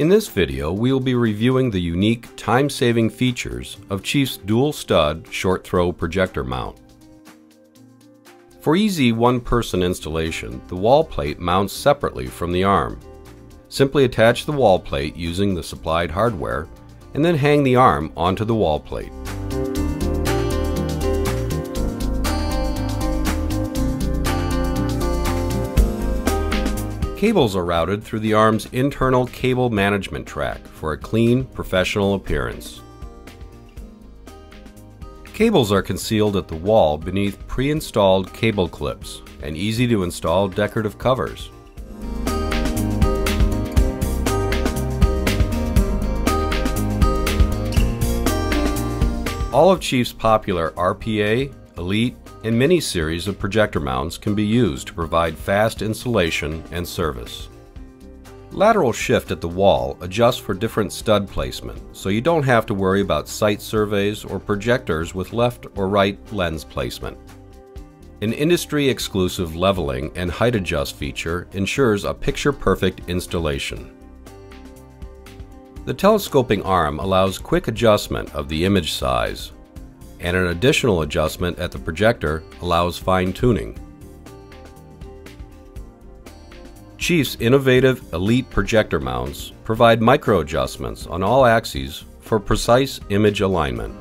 In this video, we will be reviewing the unique time-saving features of CHIEF's dual-stud short-throw projector mount. For easy one-person installation, the wall plate mounts separately from the arm. Simply attach the wall plate using the supplied hardware, and then hang the arm onto the wall plate. Cables are routed through the arm's internal cable management track for a clean, professional appearance. Cables are concealed at the wall beneath pre-installed cable clips and easy-to-install decorative covers. All of CHIEF's popular RPA, Elite, and Mini series of projector mounts can be used to provide fast installation and service. Lateral shift at the wall adjusts for different stud placement, so you don't have to worry about site surveys or projectors with left or right lens placement. An industry-exclusive leveling and height adjust feature ensures a picture-perfect installation. The telescoping arm allows quick adjustment of the image size, and an additional adjustment at the projector allows fine-tuning. CHIEF's innovative Elite projector mounts provide micro adjustments on all axes for precise image alignment.